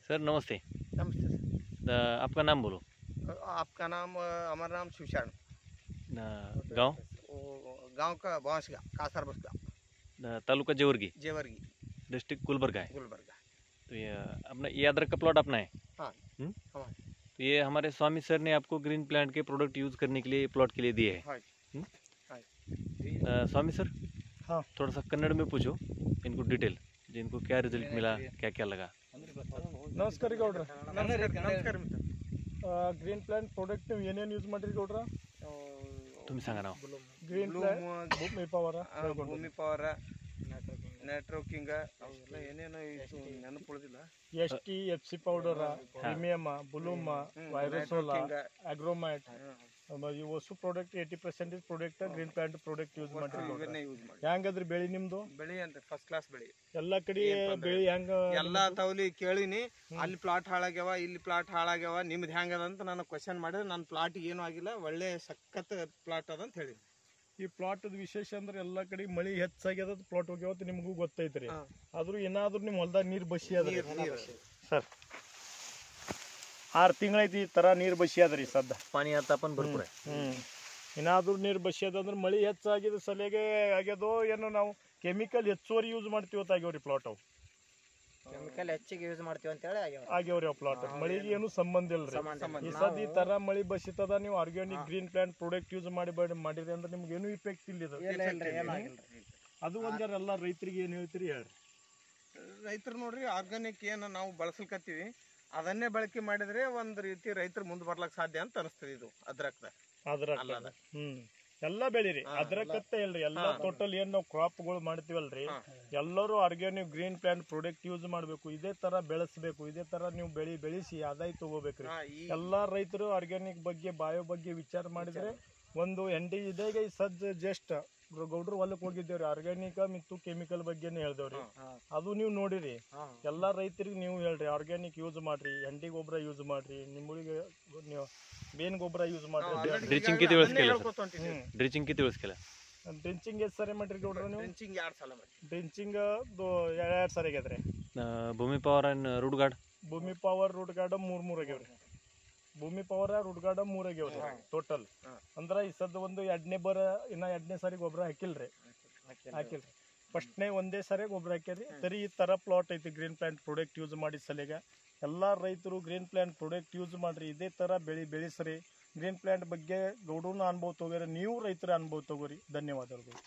Sir नमस्ते। नमस्ते sir. आपका नाम बोलो। आपका नाम हमारा नाम शिवशरण। गांव गांव का बांसगा कासार बसगा तालुका जेवर्गी, जेवर्गी डिस्ट्रिक्ट गुलबर्गा है। गुलबर्गा। तो ये अपना ये अदरक का प्लॉट अपना है। हाँ हमारा। तो ये हमारे स्वामी सर ने आपको ग्रीन प्लांट के प्रोडक्ट यूज़ करने के लिए प्लॉट के लिए दिए है। स्वामी सर, हाँ थोड़ा सा कन्नड़ में पूछो इनको डिटेल, जिनको क्या रिजल्ट मिला, क्या क्या लगा। ನಮಸ್ಕಾರ ಗೌಡ್ರ. नमस्कार मित्र। ಗ್ರೀನ್ ಪ್ಲಾಂಟ್ ಪ್ರಾಡಕ್ಟ್ ನೀವು ಏನೇನು ಯೂಸ್ ಮಾಡಿರಿ ಗೌಡ್ರ? तुम्ही सांगा ना. ಗ್ರೀನ್ ಪ್ಲಾಂಟ್ ಭೂಮಿ ಪವರ, ಭೂಮಿ ಪವರ, ನೆಟ್ವರ್ಕಿಂಗ್ ಅವೆಲ್ಲ ಏನೇನೋ ಇತ್ತು ನೆನಪು ಉಳಿದಿಲ್ಲ. ಎಸ್ಟಿ ಎಫ್ಸಿ ಪೌಡರ, ಪ್ರೀಮಿಯಮ್, ಬುಲೂಮ್, ವೈರೋಸೋಲಾ, ಅಗ್ರೋಮ್ಯಾಟ್ ಇವು ಹೊಸ product 80% product green plant product use ಮಾಡಿರಿ. ಇವನ್ನೇ ಯೂಸ್ ಮಾಡಿ. ಹೆಂಗದ್ರಿ ಬೆಳಿ ನಿಮ್ದು? ಬೆಳಿ ಅಂತ ಫಸ್ಟ್ ಕ್ಲಾಸ್ ಬೆಳಿ. ಎಲ್ಲಾ ಕಡೆ ಬೆಳಿ ಹೆಂಗ? ಎಲ್ಲಾ ತವಲಿ ಕೇಳಿನಿ, ಅಲ್ಲಿ ಪ್ಲಾಟ್ ಹಾಳಾಗ್ಯಾವ, ಇಲ್ಲಿ ಪ್ಲಾಟ್ ಹಾಳಾಗ್ಯಾವ, ನಿಮ್ದು ಹೆಂಗದ ಅಂತ ನಾನು ಕ್ವಶನ್ ಮಾಡಿದ್ರೆ ನನ್ನ ಪ್ಲಾಟ್ ಏನೂ ಆಗಿಲ್ಲ, ಒಳ್ಳೆ ಸಖತ್ ಪ್ಲಾಟ್ ಅದ ಅಂತ ಹೇಳಿ. ಈ ಪ್ಲಾಟ್ ವಿಶೇಷ ಅಂದ್ರೆ ಎಲ್ಲಾ ಕಡೆ ಮಳಿ ಹೆಚ್ಚಾಗ್ಯದ, ಪ್ಲಾಟ್ ಹೋಗ್ಯಾವತ್ತು ನಿಮಗೂ ಗೊತ್ತೈತ್ರಿ. ಆದ್ರೂ ಏನಾದ್ರೂ ನಿಮ್ ಹೊಲ್ದಾಗ ನೀರ್ ಬಸಿ ಅದ ಸರ್? 6 ತಿಂಗಳೈತಿ ಈ ತರ ನೀರ್ ಬಸಿ ಅದ್ರಿ ಸದ್ದ. पाणी आता पण भरपूर आहे. ಏನಾದ್ರೂ ನೀರ್ ಬಸಿ ಅದ ಅಂದ್ರೆ ಮಳಿ ಹೆಚ್ಚಾಗಿದ ಸಲಿಗೆ ಆಗ್ಯದೋ ಏನೋ, ನಾವು ಕೆಮಿಕಲ್ ಹೆಚ್ಚುವರಿ ಯೂಸ್ ಮಾಡ್ತೀವತ್ತ ಆಗ್ಯಾವ್ರಿ ಪ್ಲಾಟ್. ಅವು ಕೆಮಿಕಲ್ ಹೆಚ್ಚಿಗೆ ಯೂಸ್ ಮಾಡ್ತೀವಿ ಅಂತ ಹೇಳಿ ಆಗ್ಯಾವ್ರಿ ಅವ್ ಪ್ಲಾಟ್. ಮಳಿಗೆ ಏನು ಸಂಬಂಧ ಇಲ್ರಿ. ಈ ಸದ್ ಈ ತರ ಮಳಿ ಬಸಿತದ, ನೀವು organic green plant product use ಮಾಡಿರಿ ಅಂದ್ರೆ ನಿಮ್ಗೆ ಏನು ಇಫೆಕ್ಟ್ ಇಲ್ಲಿದೆ. ಅದು ಒಂದರ ಎಲ್ಲ ರೈತರಿಗೆ ಏನ್ ಹೇಳ್ತೀರಿ ಹೇಳ್ರಿ. ರೈತರು ನೋಡ್ರಿ, ಆರ್ಗಾನಿಕ್ ಏನು ನಾವು ಬಳಸಲ್ಕತ್ತೀವಿ ಅದನ್ನೇ ಬಳಕೆ ಮಾಡಿದ್ರೆ ಒಂದ್ ರೀತಿ ರೈತರು ಮುಂದೆ ಬರ್ಲಕ್ ಸಾಧ್ಯ ಅಂತ ಅನಿಸ್ತದೆ. ಇದು ಅದ್ರಕ್ದ ಎಲ್ಲಾ ಬೆಳಿರಿ, ಅದ್ರಕತ್ತೆ ಇಲ್ರಿ. ಎಲ್ಲಾ ಟೋಟಲ್ ಏನ್ ನಾವು ಕ್ರಾಪ್ಗಳು ಮಾಡ್ತೀವಲ್ರಿ, ಎಲ್ಲರೂ organic green plant product use ಮಾಡ್ಬೇಕು. ಇದೇ ತರ ಬೆಳೆಸಬೇಕು, ಇದೇ ತರ ನೀವು ಬೆಳೆಸಿ ಆದಾಯ ತಗೋಬೇಕ್ರಿ. ಎಲ್ಲಾ ರೈತರು ಆರ್ಗ್ಯಾನಿಕ್ ಬಗ್ಗೆ, ಬಾಯೋ ಬಗ್ಗೆ ವಿಚಾರ ಮಾಡಿದ್ರೆ ಒಂದು ಇದೀಗ ಈ ಸಜ್ಜ ಜಸ್ಟ್ ಗೌಡ್ರು ಹೊಲಕ್ಕೆ ಹೋಗಿದ್ದೇವ್ರಿ, ಆರ್ಗ್ಯಾನಿಕ್ ಮತ್ತು ಕೆಮಿಕಲ್ ಬಗ್ಗೆನೇ ಹೇಳ್ದೇವ್ರಿ. ಅದು ನೀವು ನೋಡಿರಿ. ಎಲ್ಲಾ ರೈತರಿಗೆ ನೀವು ಹೇಳ್ರಿ, ಆರ್ಗ್ಯಾನಿಕ್ ಯೂಸ್ ಮಾಡ್ರಿ, ಎಂಡಿ ಗೊಬ್ಬರ ಯೂಸ್ ಮಾಡ್ರಿ, ನಿಮ್ಮಳಿಗೆ ನೀವು ಬೇನ್ ಗೊಬ್ಬರ ಯೂಸ್ ಮಾಡ್ರಿ. ड्रिचिंग किती वेळेस केलं? ड्रिचिंग किती वेळेस केलं? ಡ್ರಿಂಚಿಂಗ್ ಎಷ್ಟು ಸರಿ ಮಾಡ್ರಿ ಗೌಡ್ರ ನೀವು? ಡ್ರಿಂಚಿಂಗ್ 2 ಸಲ ಮಾಡಿ. ಡ್ರಿಂಚಿಂಗ್ 2 ಸರಿ ಆಗ್ಯದ್ರಿ. भूमी पॉवर आणि रूट गार्ड? ಭೂಮಿ ಪವರ್, ರೂಟ್ ಗಾರ್ಡ್ 3 ಆಗ್ಯಾವ್ರಿ. ಭೂಮಿ ಪವರ್, ರೂಟ್ ಗಾರ್ಡ್ 3 ಆಗ್ಯಾವ್ರಿ ಟೋಟಲ್. ಅಂದ್ರ ಈ ಸದ್ ಒಂದು 2ನೇ ಬರ ಇನ್ನ 2ನೇ ಸಾರಿ ಗೊಬ್ಬರ ಹಾಕಿಲ್ರಿ. ಫಸ್ಟ್ನೇ ಒಂದೇ ಸಾರಿ ಗೊಬ್ಬರ ಹಾಕ್ಯಾರಿ. ಸರಿ ಈ ತರ ಪ್ಲಾಟ್ ಐತಿ ಗ್ರೀನ್ ಪ್ಲಾಂಟ್ ಪ್ರಾಡಕ್ಟ್ ಯೂಸ್ ಮಾಡಿ ಸಲಿಗ ಎಲ್ಲಾ ರೈತರು ಗ್ರೀನ್ ಪ್ಲಾಂಟ್ ಪ್ರಾಡಕ್ಟ್ ಯೂಸ್ ಮಾಡ್ರಿ. ಇದೇ ತರ ಬೆಳೆಸ್ರಿ. ಗ್ರೀನ್ ಪ್ಲಾಂಟ್ ಬಗ್ಗೆ ಗೌಡೂನ ಅನುಭವ ತಗೋರಿ, ನೀವು ರೈತರ ಅನುಭವ ತಗೋರಿ. ಧನ್ಯವಾದಗಳು.